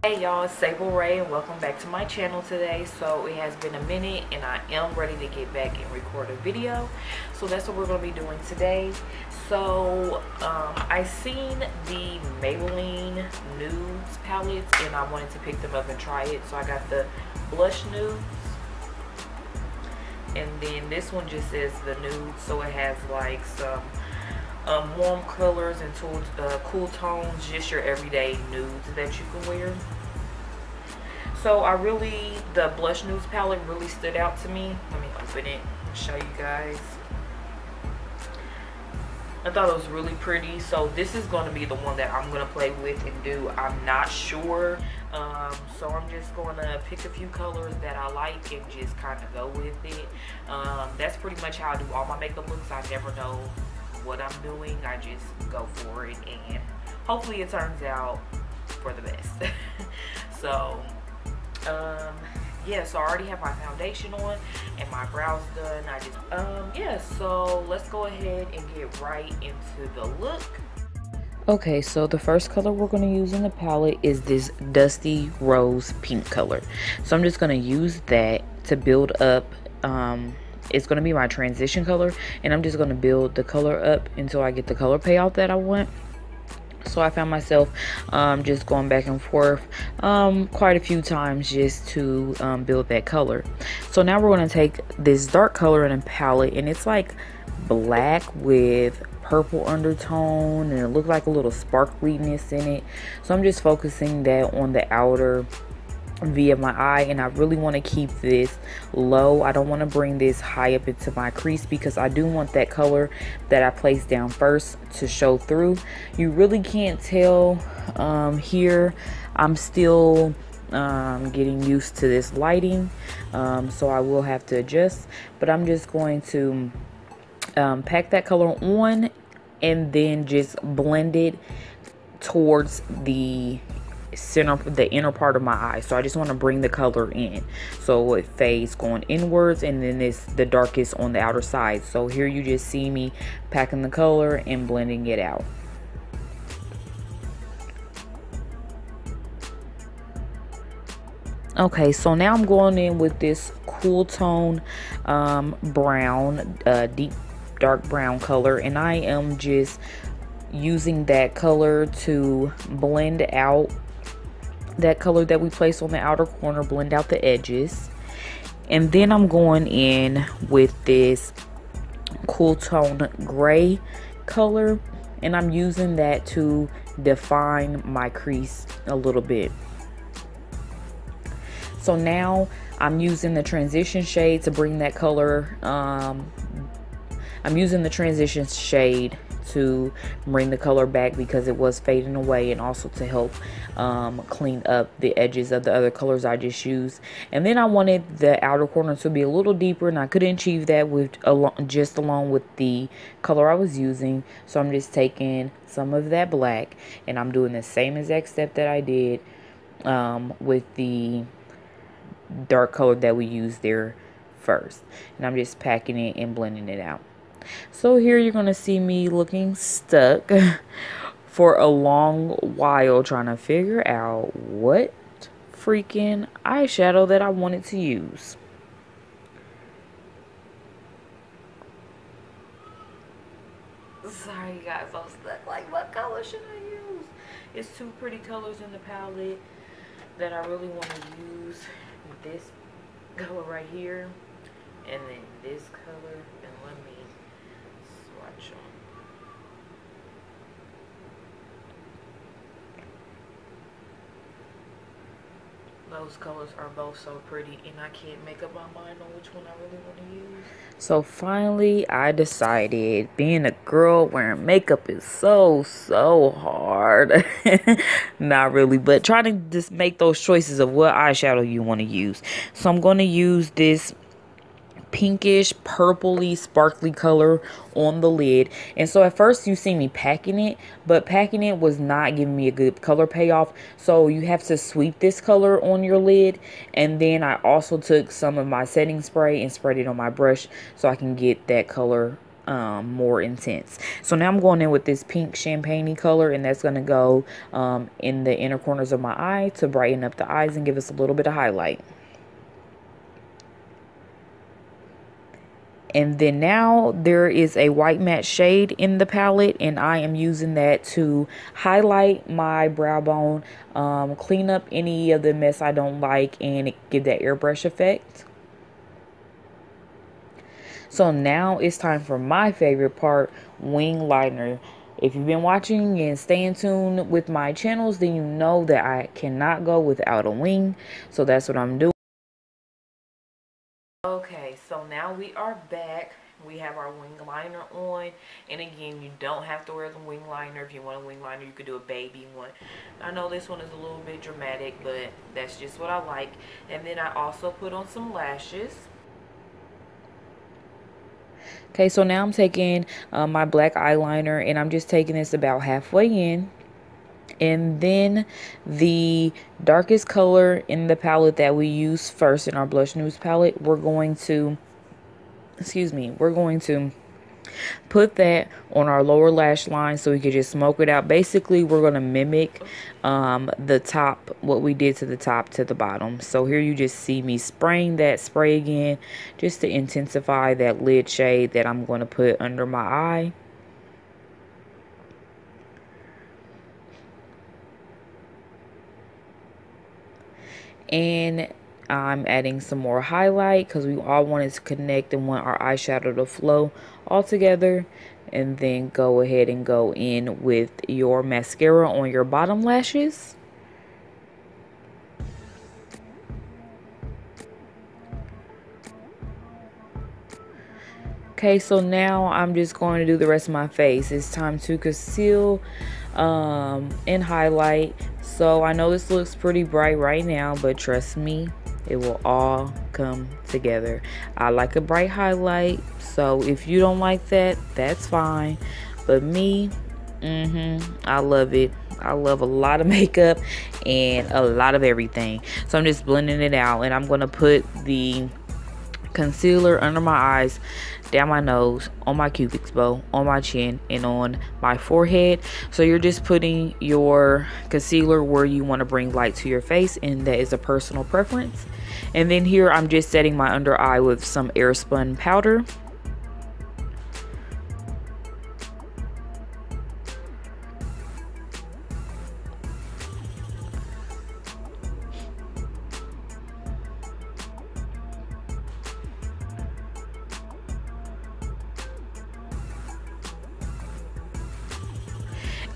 Hey y'all, it's Sable Ray and welcome back to my channel today. So it has been a minute and I am ready to get back and record a video. So that's what we're going to be doing today. So I seen the Maybelline Nudes palettes and I wanted to pick them up and try it. So I got the Blush Nudes. And then this one just says the Nudes. So it has like some warm colors and cool tones, just your everyday nudes that you can wear. So the Blush Nudes palette really stood out to me. Let me open it and show you guys. I thought it was really pretty. So this is going to be the one that I'm going to play with and do. I'm not sure. So I'm just going to pick a few colors that I like and just kind of go with it. That's pretty much how I do all my makeup looks. I never know what I'm doing. I just go for it and hopefully it turns out for the best. So yeah, so I already have my foundation on and my brows done. Yeah, so let's go ahead and get right into the look. Okay, so the first color we're going to use in the palette is this Dusty Rose Pink color. So I'm just going to use that to build up. It's going to be my transition color, and I'm just going to build the color up until I get the color payout that I want. So I found myself just going back and forth quite a few times just to build that color. So now we're going to take this dark color in a palette, and it's like black with purple undertone, and it looks like a little sparkliness in it. So I'm just focusing that on the outer V of my eye, and I really want to keep this low. I don't want to bring this high up into my crease because I do want that color that I placed down first to show through. You really can't tell here. I'm still getting used to this lighting, so I will have to adjust, but I'm just going to pack that color on and then just blend it towards the inner part of my eye. So I just want to bring the color in so it fades going inwards, and then it's the darkest on the outer side. So here you just see me packing the color and blending it out. Okay, so now I'm going in with this cool tone brown, deep dark brown color, and I am just using that color to blend out that color that we placed on the outer corner, blend out the edges. And then I'm going in with this cool tone gray color, and I'm using that to define my crease a little bit. So now I'm using the transition shade to bring that color. I'm using the transition shade to bring the color back because it was fading away, and also to help clean up the edges of the other colors I just used. And then I wanted the outer corner to be a little deeper, and I couldn't achieve that with along with the color I was using. So I'm just taking some of that black, and I'm doing the same exact step that I did with the dark color that we used there first, and I'm just packing it and blending it out. So here you're going to see me looking stuck for a long while trying to figure out what freaking eyeshadow that I wanted to use. Sorry guys, I'm stuck. Like, what color should I use? It's two pretty colors in the palette that I really want to use. This color right here, and then this color, and let me swatch them. Those colors are both so pretty, and I can't make up my mind on which one I really want to use. So finally I decided, being a girl wearing makeup is so hard. Not really, but try to just make those choices of what eyeshadow you want to use. So I'm going to use this pinkish purpley sparkly color on the lid. And so at first you see me packing it, but packing it was not giving me a good color payoff. So you have to sweep this color on your lid, and then I also took some of my setting spray and sprayed it on my brush so I can get that color more intense. So now I'm going in with this pink champagne color, and that's going to go in the inner corners of my eye to brighten up the eyes and give us a little bit of highlight. And then now there is a white matte shade in the palette, and I am using that to highlight my brow bone, clean up any of the mess I don't like, and give that airbrush effect. So now it's time for my favorite part, wing liner. If you've been watching and staying tuned with my channels, then you know that I cannot go without a wing. So that's what I'm doing. Okay, so now we are back. We have our wing liner on, and again, you don't have to wear the wing liner. If you want a wing liner, you could do a baby one. I know this one is a little bit dramatic, but that's just what I like. And then I also put on some lashes. Okay, so now I'm taking my black eyeliner, and I'm just taking this about halfway in. And then the darkest color in the palette that we use first in our Blush Nudes palette, we're going to put that on our lower lash line so we can just smoke it out. Basically, we're going to mimic the top, what we did to the top to the bottom. So here you just see me spraying that spray again just to intensify that lid shade that I'm going to put under my eye. And I'm adding some more highlight because we all wanted to connect and want our eyeshadow to flow all together. And then go ahead and go in with your mascara on your bottom lashes. Okay, so now I'm just going to do the rest of my face. It's time to conceal and highlight. So I know this looks pretty bright right now, but trust me, it will all come together. I like a bright highlight, so if you don't like that, that's fine. But me, I love it. I love a lot of makeup and a lot of everything. So I'm just blending it out, and I'm going to put the concealer under my eyes, down my nose, on my cupid's bow, on my chin, and on my forehead. So you're just putting your concealer where you want to bring light to your face, and that is a personal preference. And then here I'm just setting my under eye with some airspun powder.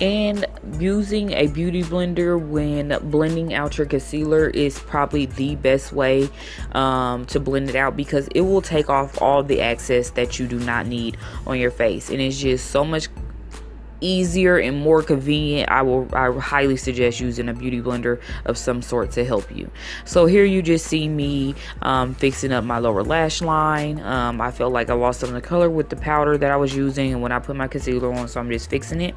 And using a beauty blender when blending out your concealer is probably the best way to blend it out, because it will take off all the excess that you do not need on your face, and it's just so much easier and more convenient. I highly suggest using a beauty blender of some sort to help you. So here you just see me fixing up my lower lash line. I felt like I lost some of the color with the powder that I was using and when I put my concealer on, so I'm just fixing it.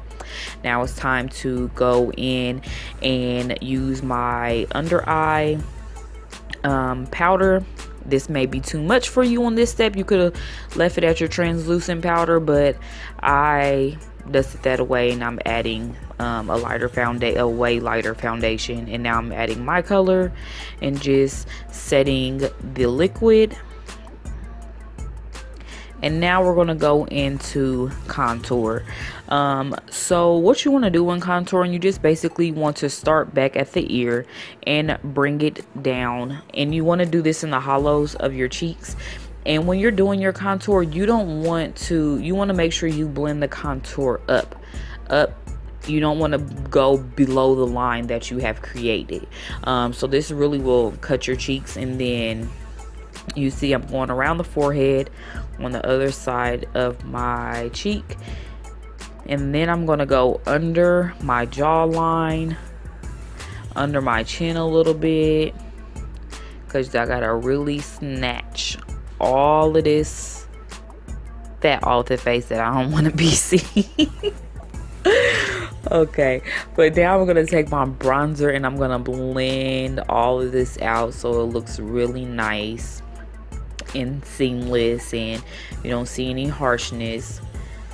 Now it's time to go in and use my under eye powder. This may be too much for you on this step. You could have left it at your translucent powder, but I dusted that away, and I'm adding a way lighter foundation. And now I'm adding my color and just setting the liquid. And now we're going to go into contour. So what you want to do when contouring, you just basically want to start back at the ear and bring it down. And you want to do this in the hollows of your cheeks. And when you're doing your contour, you want to make sure you blend the contour up. You don't want to go below the line that you have created. So this really will cut your cheeks. And then you see I'm going around the forehead on the other side of my cheek. And then I'm going to go under my jawline, under my chin a little bit, because I got to really snatch all of this fat off the face that I don't want to be seen. Okay, but now I'm going to take my bronzer and I'm going to blend all of this out so it looks really nice. and seamless, and you don't see any harshness.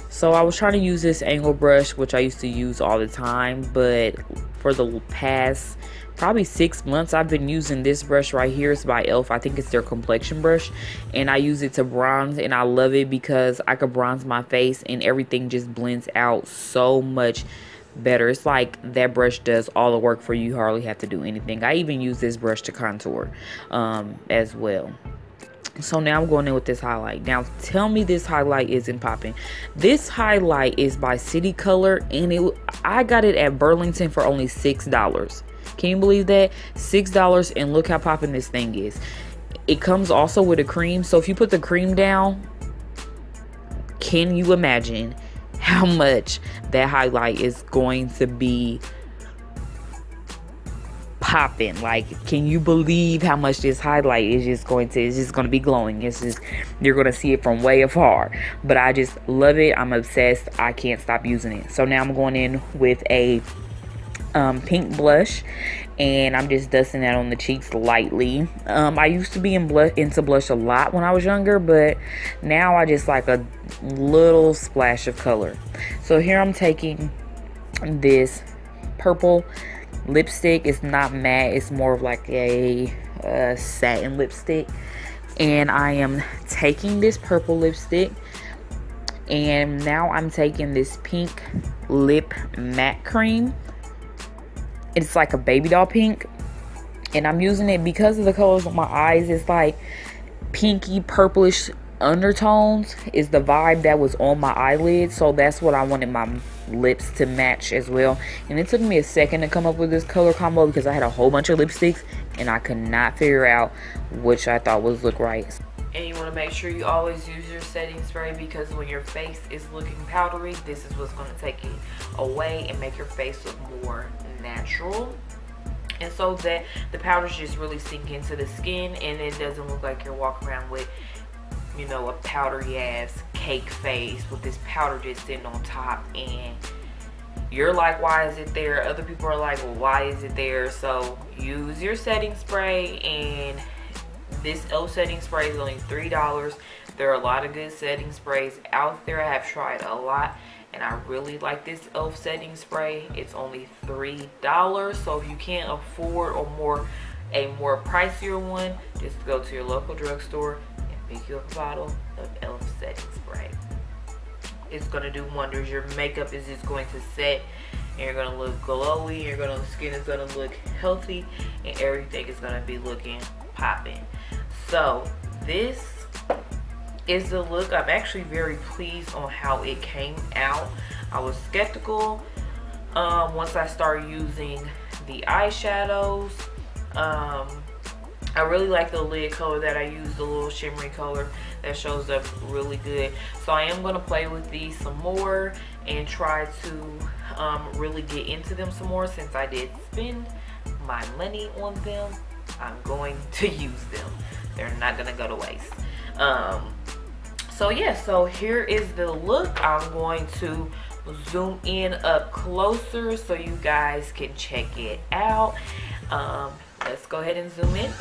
So I was trying to use this angle brush, which I used to use all the time, but for the past probably 6 months I've been using this brush right here. It's by Elf. I think it's their complexion brush, and I use it to bronze, and I love it because I could bronze my face and everything just blends out so much better. It's like that brush does all the work for you. You hardly have to do anything. I even use this brush to contour as well. So now I'm going in with this highlight. Now tell me this highlight isn't popping. This highlight is by City Color, and I got it at Burlington for only $6. Can you believe that? $6, and look how popping this thing is. It comes also with a cream, so if you put the cream down, can you imagine how much that highlight is going to be popping? Like, can you believe how much this highlight is just going to be glowing? It's just, you're going to see it from way afar. But I just love it. I'm obsessed. I can't stop using it. So now I'm going in with a pink blush, and I'm just dusting that on the cheeks lightly. I used to be into blush a lot when I was younger, but now I just like a little splash of color. So here I'm taking this purple lipstick. It's not matte, it's more of like a satin lipstick, and I am taking this purple lipstick, and now I'm taking this pink lip matte cream. It's like a baby doll pink, and I'm using it because of the colors of my eyes. It's like pinky purplish undertones is the vibe that was on my eyelids, so that's what I wanted my lips to match as well. And it took me a second to come up with this color combo because I had a whole bunch of lipsticks and I could not figure out which I thought was look right. And you want to make sure you always use your setting spray, because when your face is looking powdery, this is what's going to take it away and make your face look more natural. And so that the powders just really sink into the skin, and it doesn't look like you're walking around with, you know, a powdery ass cake face with this powder just sitting on top, and you're like, why is it there? Other people are like, well, why is it there? So use your setting spray, and this Elf setting spray is only $3. There are a lot of good setting sprays out there. I have tried a lot, and I really like this Elf setting spray. It's only $3. So if you can't afford a more pricier one, just go to your local drugstore and pick you up a bottle of Elf setting spray. It's gonna do wonders. Your makeup is just going to set, and you're gonna look glowy. Your skin is gonna look healthy, and everything is gonna be looking popping. So this is the look. I'm actually very pleased on how it came out. I was skeptical once I started using the eyeshadows. I really like the lid color that I used, the little shimmery color that shows up really good. So I am going to play with these some more and try to really get into them some more. Since I did spend my money on them, I'm going to use them. They're not going to go to waste. So yeah, so here is the look. I'm going to zoom in up closer so you guys can check it out. Let's go ahead and zoom in.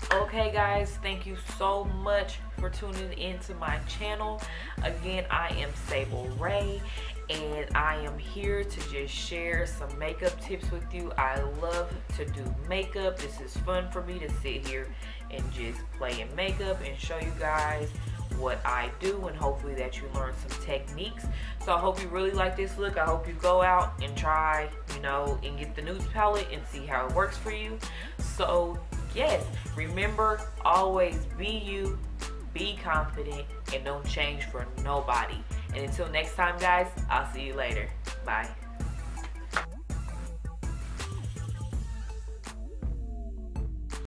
Okay guys, thank you so much for tuning into my channel. Again, I am Sable Ray, and I am here to just share some makeup tips with you. I love to do makeup. This is fun for me to sit here and just play in makeup and show you guys what I do, and hopefully that you learn some techniques. So I hope you really like this look. I hope you go out and try, you know, and get the Nudes palette and see how it works for you. So yes, remember, always be you, be confident, and don't change for nobody. And until next time, guys, I'll see you later. Bye.